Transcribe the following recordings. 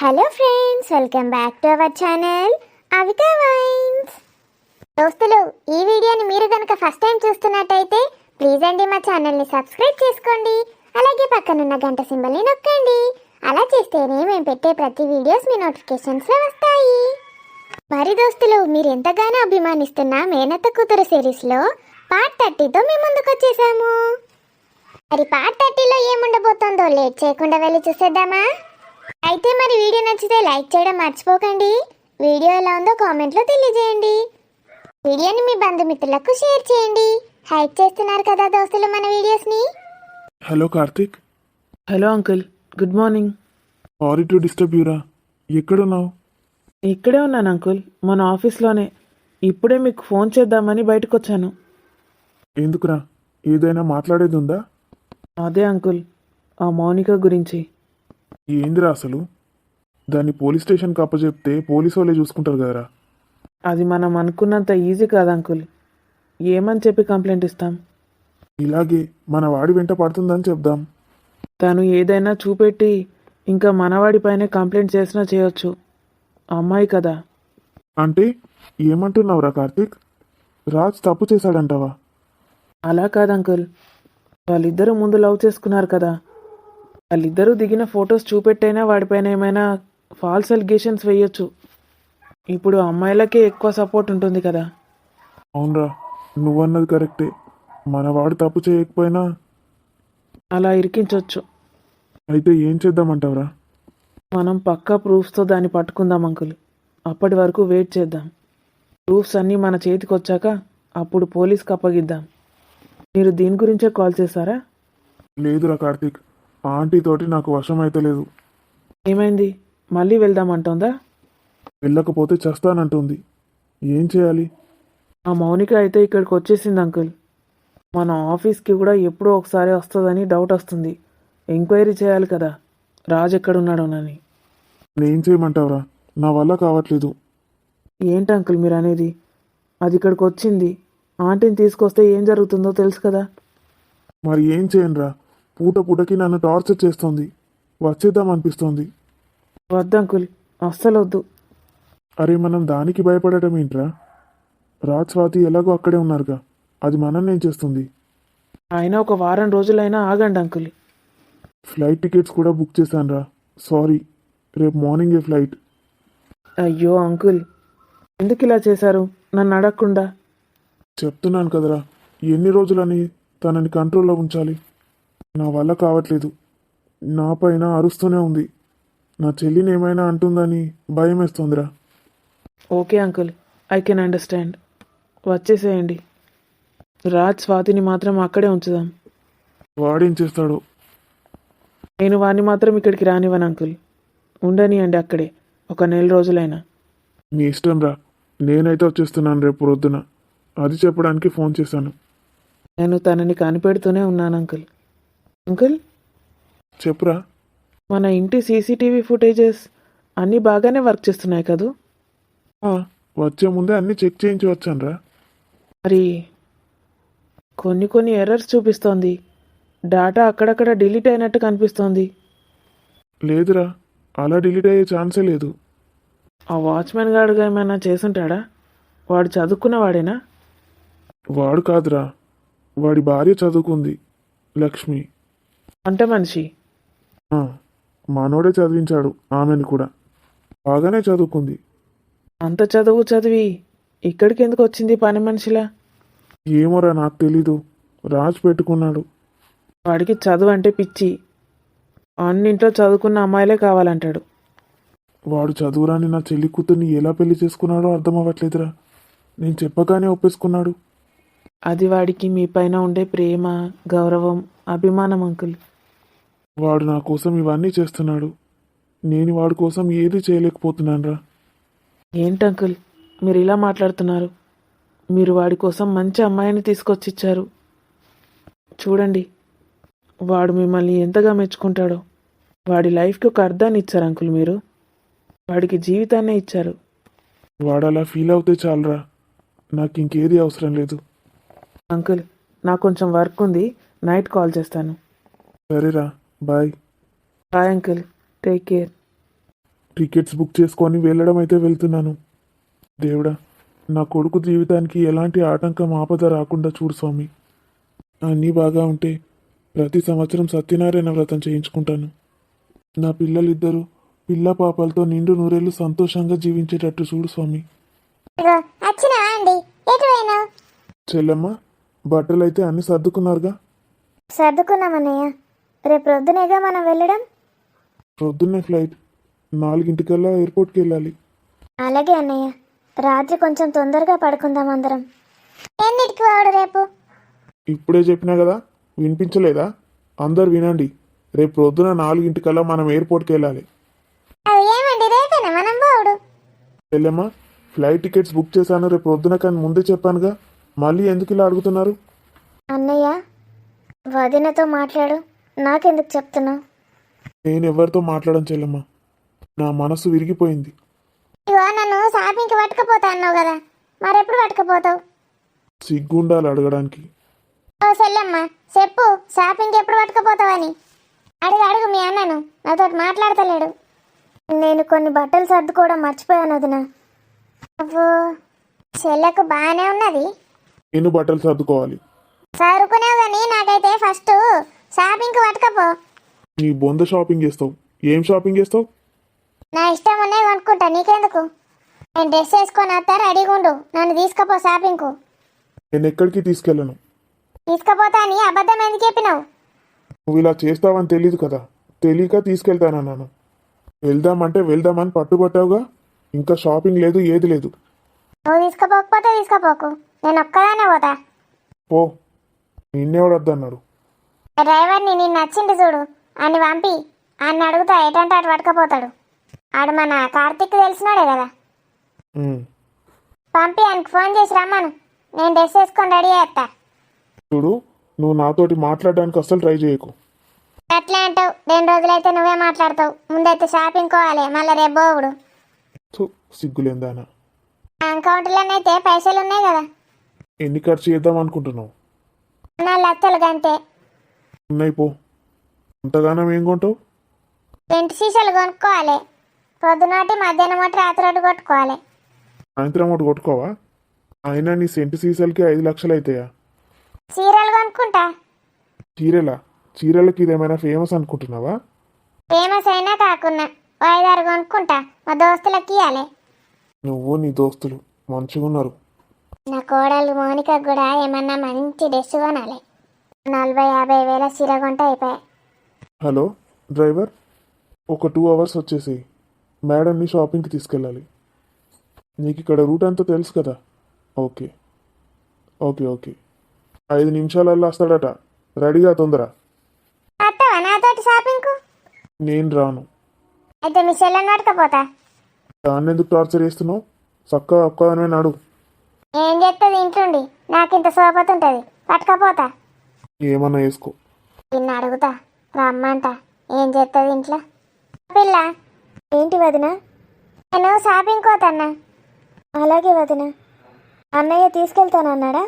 Hello friends, welcome back to our channel Avika wines. దోస్తులు, ఈ వీడియోని మీరు కనుక ఫస్ట్ టైం చూస్తున్నట్టయితే ప్లీజ్ అండి మా ఛానల్ని సబ్స్క్రైబ్ చేసుకోండి. అలాగే పక్కనున్న గంట సింబల్ని నొక్కండి. అలా చేస్తేనే మేము పెట్టే ప్రతి వీడియోస్ మీ నోటిఫికేషన్స్లో వస్తాయి. మరి దోస్తులు, మీరు ఎంతగానో అభిమానిస్తున్న మేనత్త కూతురు సిరీస్లో పార్ట్ 30తో మేము ముందుకు వచ్చేసాము. మరి పార్ట్ 30లో ఏముండబోతుందో లేట్ చేయకుండా వెళ్ళి చూసేద్దామా? అయితే మరి వీడియో నచ్చితే లైక్ చేయడం మర్చిపోకండి. వీడియో ఎలా ఉందో కామెంట్లో తెలియజేయండి. వీడియోని మీ బంధుమిత్రులకు షేర్ చేయండి. హైప్ చేస్తున్నారు కదా దోస్తులు మన వీడియోస్ని. Hello Karthik. Hello uncle, good morning. Sorry to disturb యూరా. ఎక్కడున్నావు? ఇక్కడే ఉన్నాను అంకుల్, మన ఆఫీస్లోనే. ఇప్పుడే మీకు ఫోన్ చేద్దామని బయటకు వచ్చాను. ఎందుకురా, ఏదైనా మాట్లాడేది ఉందా? అదే అంకుల్, ఆ మౌనిక గురించి. ఏందిరా అసలు? దాన్ని పోలీస్ స్టేషన్కి అప్పచెప్తే పోలీసు వాళ్ళే చూసుకుంటారు కదరా. అది మనం అనుకున్నంత ఈజీ కాదు అంకుల్. ఏమని చెప్పి కంప్లైంట్ ఇస్తాం? ఇలాగే మన వాడి వెంట పడుతుందని చెప్దాం. తను ఏదైనా చూపెట్టి ఇంకా మనవాడిపైనే కంప్లైంట్ చేసినా చేయొచ్చు. అమ్మాయి కదా. అంటే ఏమంటున్నావురా కార్తిక్? రాజ్ తప్పు చేశాడంటావా? అలా కాదు అంకుల్, వాళ్ళిద్దరూ ముందు లవ్ చేసుకున్నారు కదా. వాళ్ళిద్దరూ దిగిన ఫొటోస్ చూపెట్టైనా వాడిపైన ఏమైనా ఫాల్స్ అలిగేషన్స్ వేయొచ్చు. ఇప్పుడు అమ్మాయిలకే ఎక్కువ సపోర్ట్ ఉంటుంది కదా. అవునరా, నువ్వన్నది కరెక్టే. మన వాడు తప్పు చేయకపోయినా అలా ఇరికించవచ్చు. అయితే ఏం చేద్దామంటావురా? మనం పక్కా ప్రూఫ్స్తో దాన్ని పట్టుకుందాం అంకుల్. అప్పటి వరకు వెయిట్ చేద్దాం. ప్రూఫ్స్ అన్నీ మన చేతికి వచ్చాక అప్పుడు పోలీస్కి అప్పగిద్దాం. మీరు దీని గురించే కాల్ చేశారా? లేదురా కార్తిక్, ఆంటీ తోటి నాకు వశం అయితే లేదు. ఏమైంది? మళ్ళీ వెళ్దామంటుందా? వెళ్ళకపోతే చేస్తానంటుంది. ఏం చేయాలి? ఆ మౌనిక అయితే ఇక్కడికి వచ్చేసింది అంకుల్. మన ఆఫీస్కి కూడా ఎప్పుడో ఒకసారి వస్తుందని డౌట్ వస్తుంది. ఎంక్వైరీ చేయాలి కదా రాజ్ ఎక్కడున్నాడోనని. నేనేం చేయమంటావురా? నా వల్ల కావట్లేదు. ఏంటి అంకుల్ మీరు అనేది? అది ఇక్కడికి వచ్చింది, ఆంటీని తీసుకొస్తే ఏం జరుగుతుందో తెలుసు కదా. మరి ఏం చేయనురా? పూట పూటకి నన్ను టార్చర్ చేస్తోంది. వచ్చేద్దాం అనిపిస్తోంది. వద్దు అంకుల్, అస్సలు వద్దు. అరే, మనం దానికి భయపడటం ఏంట్రా? రాజ్ స్వాతి ఎలాగో అక్కడే ఉన్నారుగా, అది మనల్ని ఏం చేస్తుంది? అయినా ఒక వారం రోజులైనా ఆగండి అంకుల్. ఫ్లైట్ టికెట్స్ కూడా బుక్ చేశానురా. సారీ, రేపు మార్నింగే ఫ్లైట్. అయ్యో అంకుల్, ఎందుకు ఇలా చేశారు నన్ను అడగకుండా? చెప్తున్నాను కదరా, ఎన్ని రోజులని తనని కంట్రోల్లో ఉంచాలి? నా వల్ల కావట్లేదు. నా పైన అరుస్తూనే ఉంది. నా చెల్లిని ఏమైనా అంటుందని భయం వేస్తోందిరా. Okay uncle, I can understand. వచ్చేసేయండి. రాజ్ స్వాతిని మాత్రం అక్కడే ఉంచుదాం. వాడేం చేస్తాడో? నేను వాడిని మాత్రం ఇక్కడికి రానివ్వను అంకుల్. ఉండనియండి అక్కడే ఒక నెల రోజులైనా. మీ ఇష్టం రా. నేనైతే వచ్చేస్తున్నాను రేపు పొద్దున. అది చెప్పడానికి ఫోన్ చేశాను. నేను తనని కనిపెడుతూనే ఉన్నాను అంకుల్. అంకుల్, చెప్పురా. మన ఇంటి సీసీటీవీ ఫుటేజెస్ అన్నీ బాగానే వర్క్ చేస్తున్నాయి కదూ? వచ్చే ముందే అన్నీ చెక్ చేయించి వచ్చానురా. మరి కొన్ని ఎర్రర్స్ చూపిస్తోంది. డేటా అక్కడక్కడ డిలీట్ అయినట్టు కనిపిస్తోంది. లేదురా, అలా డిలీట్ అయ్యే ఛాన్సే లేదు. ఆ వాచ్మెన్ గార్డుగా ఏమైనా చేసుంటాడా? వాడు చదువుకున్నవాడేనా? వాడు కాదురా, వాడి భార్య చదువుకుంది, లక్ష్మి. అంటే మనిషి. మనోడే చదివించాడు ఆమెను కూడా. బాగానే చదువుకుంది. అంత చదువు చదివి ఇక్కడికి ఎందుకు వచ్చింది పని మనిషిలా? ఏమోరా, నాకు తెలీదు. రాజ్ పెట్టుకున్నాడు. వాడికి చదువు అంటే పిచ్చి. అన్నింట్లో చదువుకున్న అమ్మాయిలే కావాలంటాడు. వాడు చదువురాని నా చెల్లి కూతుర్ని ఎలా పెళ్లి చేసుకున్నాడో అర్థం అవ్వట్లేదురా. నేను చెప్పగానే ఒప్పేసుకున్నాడు. అది వాడికి మీ పైన ఉండే ప్రేమ, గౌరవం, అభిమానం అంకుల్. వాడు నా కోసం ఇవన్నీ చేస్తున్నాడు. నేను వాడి కోసం ఏది చేయలేకపోతున్నానురా. ఏంటి అంకుల్ మీరు ఇలా మాట్లాడుతున్నారు? మీరు వాడి కోసం మంచి అమ్మాయిని తీసుకొచ్చిచ్చారు. చూడండి, వాడు మిమ్మల్ని ఎంతగా మెచ్చుకుంటాడో. వాడి లైఫ్కి ఒక అర్థాన్ని ఇచ్చారు అంకుల్ మీరు. వాడికి జీవితాన్నే ఇచ్చారు. వాడు అలా ఫీల్ అవుతే చాలరా, నాకు ఇంకేది అవసరం లేదు. అంకుల్, నాకు కొంచెం వర్క్ ఉంది, నైట్ కాల్ చేస్తాను. సరేరా, bye. Bye uncle, take care. Tickets book చేసుకొని వెళ్ళడం అయితే వెళ్తున్నాను. దేవుడా, నా కొడుకు జీవితానికి ఎలాంటి ఆటంకం ఆపద రాకుండా చూడు స్వామి. అన్నీ బాగా ఉంటే ప్రతి సంవత్సరం సత్యనారాయణ వ్రతం చేయించుకుంటాను. నా పిల్లలిద్దరూ పిల్ల పాపలతో నిండు నూరేళ్ళు సంతోషంగా జీవించేటట్టు చూడు స్వామి. ఇగో వచ్చినావా అండి? ఎటు పోయినావు? చెల్లెమ్మ, బట్టలు అయితే అన్ని సర్దుకున్నారుగా? సర్దుకున్నామన్నయ్య. రేపు ప్రొద్దునేగా మనం వెళ్ళడం. పొద్దున్నే ఫ్లైట్, 4 ఎయిర్పోర్ట్కి వెళ్ళాలి. అలాగే అన్నయ్య. రాత్రి కొంచెం తొందరగా పడుకుందాం అందరం. ఎన్నిటికి వాడు రేపు? ఇప్పుడే చెప్పినా కదా, వినిపించలేదా? అందరు వినండి, రేపు పొద్దున 4 మనం ఎయిర్పోర్ట్కి వెళ్ళాలి. అది ఏమండి, రేపేనా మనం పోవుడు? చెల్లెమ్మ, ఫ్లైట్ టికెట్స్ బుక్ చేశాను రేపు పొద్దున, కానీ ముందే చెప్పానుగా, మళ్ళీ ఎందుకు ఇలా అడుగుతున్నారు? అన్నయ్య, వదినతో మాట్లాడు, నాకెందుకు చెప్తున్నావు? నేను ఎవరితో మాట్లాడను చెల్లెమ్మ, నా మనసు విరిగిపోయింది. ఇగో నన్ను షాపింగ్కి పట్టుకపోతా అన్నావు కదా, మరెప్పుడు పట్టుకపోతావు? సిగ్గుండాలి అడగడానికి. ఓ సెల్లమ్మ, చెప్పు, షాపింగ్కి ఎప్పుడు పట్టుకపోతావని. అడుగు అడుగు మీ అన్నను, నాతో మాట్లాడతలేడు. నేను కొన్ని బట్టలు సర్దుకోవడం మర్చిపోయాను వదిన. నువ్వు చెల్లెకు బాగానే ఉన్నది. నేను బట్టలు సర్దుకోవాలి. సరుకునేవు కానీ నాకైతే ఫస్ట్ షాపింగ్కి పట్టుకపో. నీ బొంద షాపింగ్ చేస్తావు. ఏం షాపింగ్ చేస్తావు? నా ఇష్టం ఉన్నాయి కొనుక్కుంటా, నీకెందుకు? నేను డ్రెస్ వేసుకొని వస్తా, రెడీగా ఉండు, నన్ను తీసుకపో షాపింగ్కు. నేను ఎక్కడికి తీసుకెళ్ళను. తీసుకపోతా అని అబద్ధం ఎందుకు చెప్పినావు? నువ్వు ఇలా చేస్తావని తెలీదు కదా, తెలియక తీసుకెళ్తానన్నాను. వెళ్దామంటే వెళ్దామని పట్టుబట్టావుగా, ఇంకా షాపింగ్ లేదు, ఏది లేదు. నువ్వు తీసుకుపోకపోతే తీసుకుపోకు, నేను ఒక్కదానే పోతా. పో, నిన్నేవాడు వద్దన్నాడు? డ్రైవర్ని నేను నచ్చింది చూడు, అని పంపి అన్ని అడుగుతా, ఎటంటే అటు పట్టుకపోతాడు. ఆడు మన కార్తీక్ తెలిసినాడే కదా, ఉమ్. పంపి ఆయనకు ఫోన్ చేసి రమ్మను, నేను డ్రెస్ వేసుకొని రెడీ చేస్తా. చూడు, నువ్వు నాతోటి మాట్లాడడానికి అస్సలు ట్రై చేయకు. అట్లే అంటావు, 2 రోజులైతే నువ్వే మాట్లాడతావు. ముందైతే షాపింగ్ కోవాలి, మళ్ళీ రేపు పోవుడు. సిగ్గులేందానా? అకౌంట్లోనైతే పైసలు ఉన్నాయి కదా. ఎన్ని ఖర్చు చేద్దాం అనుకుంటున్నావు? 4 లక్షలు గంతే. ఉన్నాయి, పో. అంతగానం ఏం కొంటావు? 2 సీసాలు కొనుక్కోవాలి. పొద్దునోటి, మధ్యాహ్నం ఒకటి, రాత్రి ఒకటి కొట్టుకోవాలి. సాయంత్రం ఒకటి కొట్టుకోవా? అయినా నీ సెంటు సీసాలకి 5 లక్షలు అవుతాయా? చీరలు కొనుక్కుంటా. చీరలా? చీరలకి ఇదేమైనా ఫేమస్ అనుకుంటున్నావా? ఫేమస్ అయినా కాకున్నా 5-6 కొనుక్కుంటా, మా దోస్తులకి ఇవ్వాలి. నువ్వు నీ దోస్తులు మంచిగా ఉన్నారు. నా కోడలు మోనికకు కూడా ఏమన్నా మంచి డ్రెస్ కొనాలి. 40-50 వేల చీర కొంటే అయిపోయాయి. హలో డ్రైవర్, ఒక 2 అవర్స్ వచ్చేసి మేడంని షాపింగ్కి తీసుకెళ్ళాలి. నీకు ఇక్కడ రూట్ అంతా తెలుసు కదా? ఓకే ఓకే ఓకే 5 నిమిషాలలో వస్తాడట, రెడీగా తొందర. వస్తావా నాతోటి షాపింగ్కు? నేను రాను. అయితే మీ చెల్లెని పట్టుకపోతా. దాన్ని ఎందుకు టార్చర్ చేస్తున్నావు? చక్కగా ఒక్కదానే నాడు. ఏం చేస్తుంది ఇంట్లోండి, నాకింత సోపతి ఉంటుంది, పట్టుకపోతా. ఏమన్నా వేసుకో. నిన్ను అడుగుతా, రమ్మంట, ఏం చేస్తుంది ఇంట్లో? పిల్ల, ఏంటి వదిన? నేను షాపింగ్ పోతాన్నా. అలాగే వదిన. అన్నయ్య తీసుకెళ్తానన్నాడా?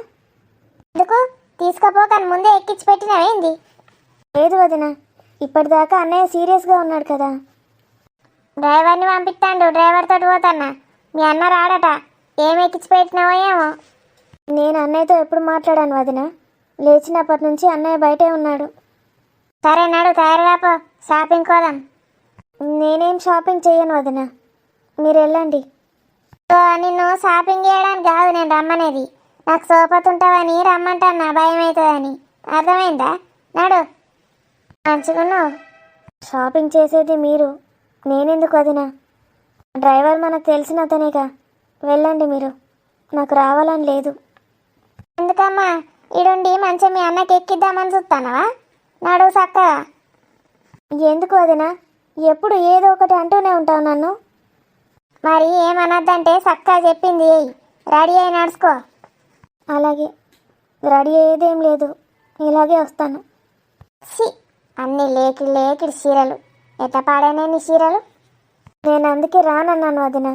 ఎందుకు తీసుకపోకని ముందే ఎక్కించి పెట్టినవేంది? లేదు వదిన, ఇప్పటిదాకా అన్నయ్య సీరియస్గా ఉన్నాడు కదా. డ్రైవర్ని పంపిస్తాడు, డ్రైవర్ తోటి పోతాన్నా. మీ అన్న రాడట, ఏం ఎక్కించి పెట్టినావో ఏమో. నేను అన్నయ్యతో ఎప్పుడు మాట్లాడాను వదిన, లేచినప్పటి నుంచి అన్నయ్య బయటే ఉన్నాడు. సరే నాడు, తయారుగా పో, షాపింగ్ పోదాం. నేనేం షాపింగ్ చేయను వదిన, మీరు వెళ్ళండి. నిన్ను షాపింగ్ చేయడానికి కాదు నేను రమ్మనేది, నాకు సోపతి ఉంటావని రమ్మంటాను, నా భయం అవుతుందని. అర్థమైందా? నాడు, మంచిగున్నావు. షాపింగ్ చేసేది మీరు, నేనెందుకు వదినా? డ్రైవర్ మనకు తెలిసిన అతనేగా, వెళ్ళండి మీరు, నాకు రావాలని లేదు. ఎందుకమ్మా, ఈడుండి మంచిగా మీ అన్నకి ఎక్కిద్దామని చూస్తానవా? నాడు చక్కగా. ఎందుకు వదినా, ఎప్పుడు ఏదో ఒకటి అంటూనే ఉంటావు నన్ను. మరి ఏమనద్దంటే చక్కగా చెప్పింది రెడీ అయి నడుచుకో. అలాగే, రెడీ అయ్యేదేం లేదు, ఇలాగే వస్తాను. అన్ని లేకిడి లేకిడి చీరలు, ఎట్లా పాడైనా నీ చీరలు? నేను అందుకే రానన్నాను వదిన.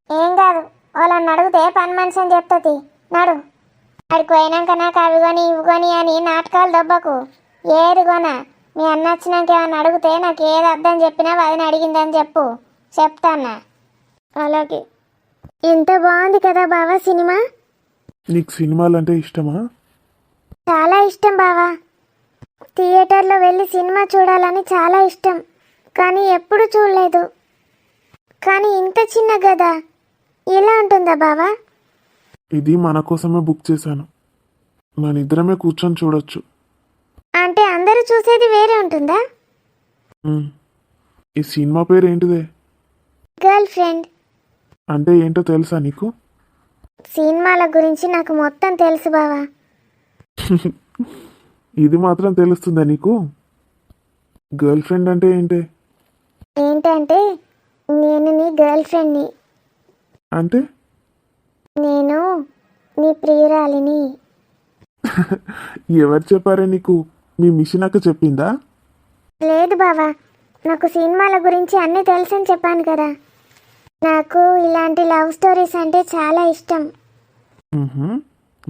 ఏం కాదు, వాళ్ళని అడిగితే పని మనిషి అని చెప్తుంది. నడు, అడికి పోయినాక నాకు అవి కొని ఇవి కొని అని నాటకాలు దొబ్బకు. ఏది కొన, మీ అన్న వచ్చినాక ఏమన్నా అడిగితే నాకు ఏది అర్థం చెప్పినా వదిన అడిగిందని చెప్పు. చెప్తానా? అలాగే. ఎంత బాగుంది కదా బావా సినిమా. నీకు సినిమాలంటే ఇష్టమా? చాలా ఇష్టం బావా. థియేటర్లో వెళ్ళి సినిమా చూడాలని చాలా ఇష్టం, కానీ ఎప్పుడు చూడలేదు. కానీ ఇంత చిన్న గదా, ఎలా ఉంటుందా బావా? ఇది మన కోసమే బుక్ చేశాను. మన ఇద్దరమే కూర్చొని చూడొచ్చు. అంటే అందరూ చూసేది వేరే ఉంటుందా? ఉమ్. ఈ సినిమా పేరు ఏంటిదే? Girlfriend. అంటే ఏంటో తెలుసా నీకు? సినిమాల గురించి నాకు మొత్తం తెలుసు బావా. ఇది మాత్రం తెలుస్తుందా నీకు? గర్ల్ ఫ్రెండ్ అంటే ఏంటి? ఏంటంటే నేను నీ గర్ల్ ఫ్రెండ్ని. అంటే నేను నీ ప్రియురాలిని. ఎవరు చెప్పారే నీకు? మీ మిషన్ అక్క చెప్పిందా? లేదు బావా, నాకు సినిమాల గురించి అన్నీ తెలుసని చెప్పాను కదా. నాకు ఇలాంటి లవ్ స్టోరీస్ అంటే చాలా ఇష్టం.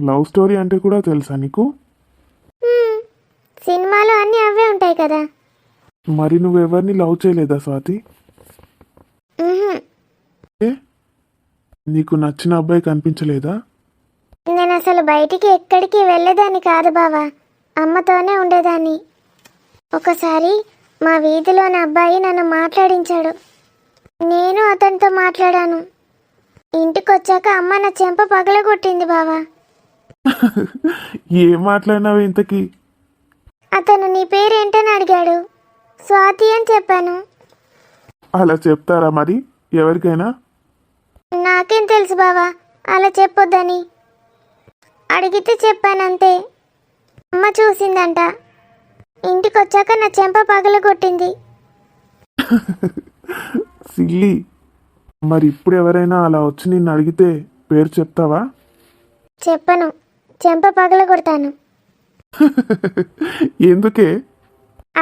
లవ్ స్టోరీ అంటే కూడా తెలుసా నీకు? హ్మ్, సినిమాలో అన్నీ అవే ఉంటాయి కదా. మరి నువ్వెవరిని లవ్ చేయలేదా స్వాతి? మ్హూ. ఏ? నీకు నచ్చిన అబ్బాయి కనిపించలేదా? నేను అసలు బయటికి ఎక్కడికి వెళ్ళేదాన్ని కాదు బావా, అమ్మతోనే ఉండేదాన్ని. ఒకసారి మా వీధిలోని అబ్బాయి నన్ను మాట్లాడించాడు. నేను అతనితో మాట్లాడాను. ఇంటికొచ్చాక అమ్మ నా చెంప పగలగొట్టింది బావా. ఏం మాట్లాడినావు ఇంతకీ? అతను నీ పేరేంటని అడిగాడు. స్వాతి అని చెప్పాను. అలా చెప్తారా మరి ఎవరికైనా? నాకేం తెలుసు బావా అలా చెప్పొద్దని. అడిగితే చెప్పానంతే. అమ్మ చూసిందంట. ఇంటికొచ్చాక నా చెంప పగలగొట్టింది. సిల్లీ. మరి ఇప్పుడు ఎవరైనా అలా వచ్చి నిన్ను అడిగితే పేరు చెప్తావా? చెప్పను, చెంప పగలగొడతాను. ఎందుకే?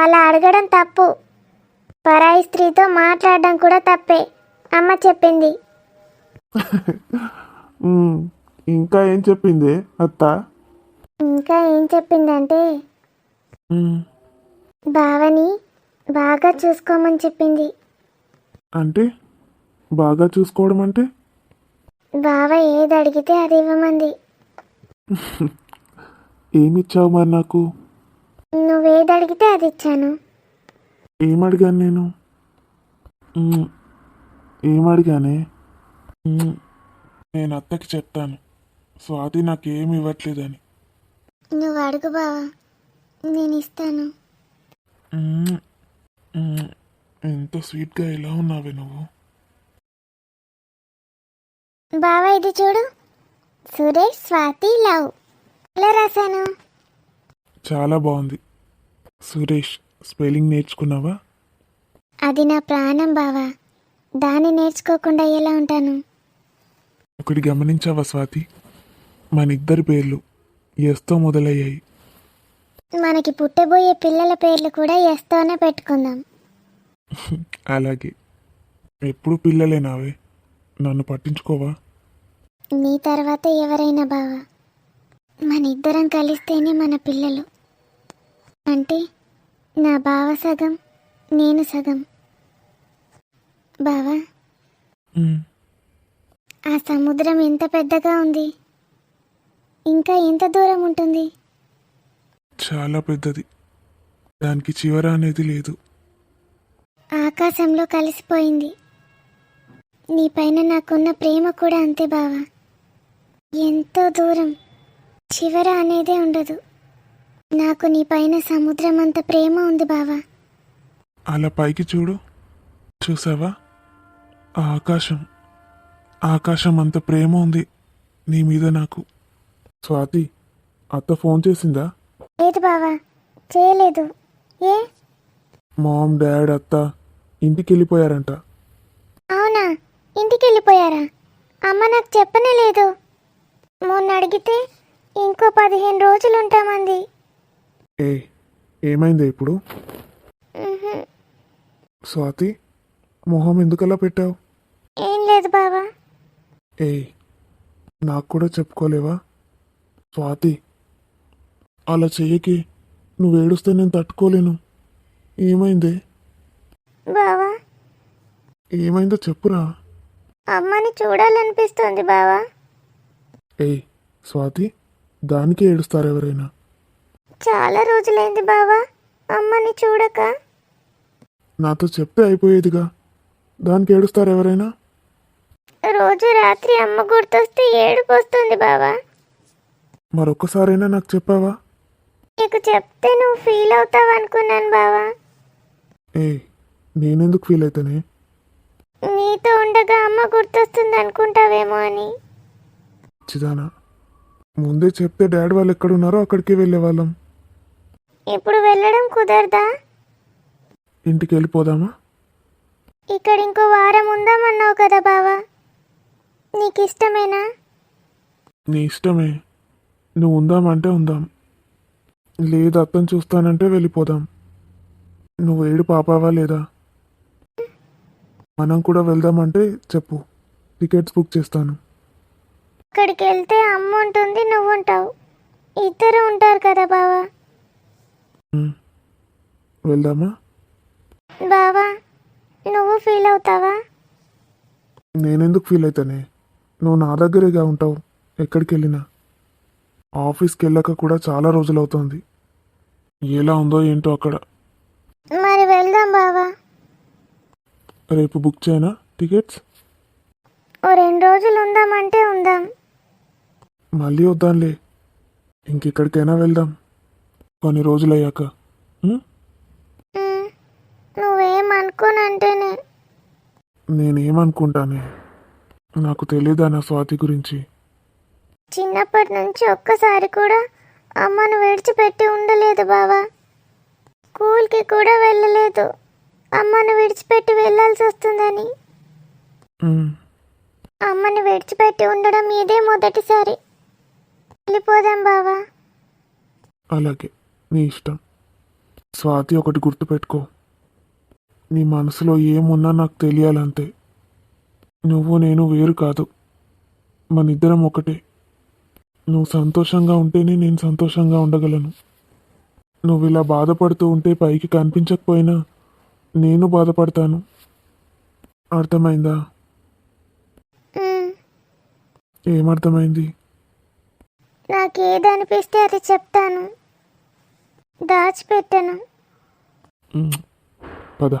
అలా అడగడం తప్పు. పరాయి స్త్రీతో మాట్లాడడం కూడా తప్పే, అమ్మ చెప్పింది. ఉమ్, ఇంకా ఏం చెప్పింది అత్త? ఇంకా ఏం చెప్పిందంటే ఉమ్, బావని బాగా చూసుకోమని చెప్పింది. అంటే బాగా చూసుకోవడం అంటే? బావ ఏది అడిగితే అది ఇవ్వమంది. ఏమిచ్చావు మరి నాకు? నువ్వేది అడిగితే అది ఇచ్చాను. ఏమడిగాను నేను? ఏమడిగానే? నేను అత్తకి చెప్తాను స్వాతి నాకేమి ఇవ్వట్లేదని. నువ్వు అడుగు బావా, నేను ఇస్తాను. మ్మ్. మ్మ్. ఎంత స్వీట్గా ఎలా ఉన్నావే నువ్వు. బావా ఇది చూడు, సురేష్ స్వాతి లవ్. ఎలా రాశాను? చాలా బాగుంది. సురేష్ స్పెల్లింగ్ నేర్చుకున్నావా? అది నా ప్రాణం బావా, దాన్ని నేర్చుకోకుండా ఎలా ఉంటాను? ఒకటి గమనించావా స్వాతి? మన ఇద్దరి పేర్లు ఎస్తో మొదలయ్యాయి. మనకి పుట్టబోయే పిల్లల పేర్లు కూడా ఎస్తోనే పెట్టుకుందాం. అలాగే. ఎప్పుడు పిల్లలేనావే, నన్ను పట్టించుకోవా? నీ తర్వాత ఎవరైనా బావా, మన ఇద్దరం కలిస్తేనే మన పిల్లలు. అంటే నా బావ సగం, నేను సగం. బావా, మ్మ్. ఆ సముద్రం ఎంత పెద్దగా ఉంది, ఇంకా ఎంత దూరం ఉంటుంది? చాలా పెద్దది. దానికి చివర అనేది లేదు. ఆకాశంలో కలిసిపోయింది. నీ పైన నాకున్న ప్రేమ కూడా అంతే బావా, ఎంతో దూరం, చివర అనేదే ఉండదు. నాకు నీ పైన సముద్రం అంత ప్రేమ ఉంది బావా. అలా పైకి చూడు, చూసావా? ఆ ఆకాశం అంత ప్రేమ ఉంది నీ మీద నాకు. స్వాతి, అత్త ఫోన్ చేసిందా? లేదు బావా, చేయలేదు. ఏ? మామ్ డాడ్ అత్త ఇంటికి వెళ్ళిపోయారంట. అవునా, ఇంటికి వెళ్ళిపోయారా? అమ్మ నాకు చెప్పనే లేదు. మొన్న అడిగితే ఇంకో 15 రోజులు ఉంటామంది. ఏ ఏమైంది ఇప్పుడు? ఉహుం, స్వాతి, మొహం ఎందుకలా పెట్టావు? ఏం లేదు బావా. ఏ నాకు కూడా చెప్పుకోలేవా? స్వాతి, అలా చెయ్యకి. నువ్వు ఏడుస్తే నేను తట్టుకోలేను. ఏమైందే? బావా, ఏమైందో చెప్పురా. అమ్మని చూడాలనిపిస్తుంది బావా. ఏయ్ స్వాతి, దానికే ఏడుస్తారు ఎవరైనా. చాలా రోజులైంది బావా అమ్మని చూడక. నాతో చెప్తే అయిపోయేదిగా, దానికి ఏడుస్తారు ఎవరైనా. రోజు రాత్రి అమ్మ గుర్తొస్తే ఏడుపు వస్తుంది బావా. మరొక్కసారైనా నాకు చెప్పావా? నీకు చెప్తే నువ్వు ఫీల్ అవుతావు అనుకున్నాను బావా. ఏయ్, నేనెందుకు ఫీల్ అవుతానే? నీతో ఉండగా అమ్మ గుర్తొస్తుంది అనుకుంటావేమో అని. చిదానా, ముందే చెప్తే డాడీ వాళ్ళు ఎక్కడున్నారో అక్కడికి వెళ్ళేవాళ్ళం. ఇప్పుడు వెళ్ళడం కుదరదా? ఇంటికి వెళ్ళిపోదామా? ఇక్కడ ఇంకో వారం ఉందామన్నావు కదా బావా, నీకు ఇష్టమేనా? నీ ఇష్టమే. నువ్వు ఉందామంటే ఉందాం, లేదు అత్తని చూస్తానంటే వెళ్ళిపోదాం. నువ్వు ఏడు పాపావా లేదా? మనం కూడా వెళ్దామంటే చెప్పు, టికెట్స్ బుక్ చేస్తాను. అక్కడికి వెళ్తే అమ్మ ఉంటుంది, నువ్వు ఉంటావు, ఇద్దరు ఉంటారు కదా బావా. ఉమ్, వెళ్దామా? బావా నువ్వు ఫీల్ అవుతావా? నేనెందుకు ఫీల్ అవుతానే? నువ్వు నా దగ్గరేగా ఉంటావు ఎక్కడికి వెళ్ళినా. ఆఫీస్కి వెళ్ళాక కూడా చాలా రోజులు అవుతుంది. ఎలా ఉందో ఏంటో అక్కడ. మరి వెళ్దాం బావా. రేపు బుక్ చేయనా టికెట్స్? ఓ 2 రోజులు ఉందామంటే ఉందాం. మళ్ళీ వద్దాంలే, ఇంకెక్కడికైనా వెళ్దాం కొన్ని రోజులు అయ్యాక. ఉమ్, నువ్వేమనుకోనంటేనే. నేనేమనుకుంటానే? నాకు తెలీదా నా స్వాతి గురించి? చిన్నప్పటి నుంచి ఒక్కసారి కూడా అమ్మను విడిచిపెట్టి ఉండలేదు బావా. స్కూల్కి కూడా వెళ్ళలేదు, అమ్మను విడిచిపెట్టి వెళ్ళాల్సి వస్తుందని. ఉమ్, అమ్మని విడిచిపెట్టి ఉండడం ఇదే మొదటిసారి. వెళ్ళిపోదాం బావా. అలాగే, నీ ఇష్టం. స్వాతి, ఒకటి గుర్తుపెట్టుకో, నీ మనసులో ఏమున్నా నాకు తెలియాలంతే. నువ్వు నేను వేరు కాదు, మనిద్దరం ఒకటే. నువ్వు సంతోషంగా ఉంటేనే నేను సంతోషంగా ఉండగలను. నువ్వు ఇలా బాధపడుతూ ఉంటే పైకి కనిపించకపోయినా నేను బాధపడతాను. అర్థమైందా? ఉమ్, ఏమర్థమైంది? నాకేదనిపిస్తే అది చెప్తాను, దాచిపెట్టను. పద.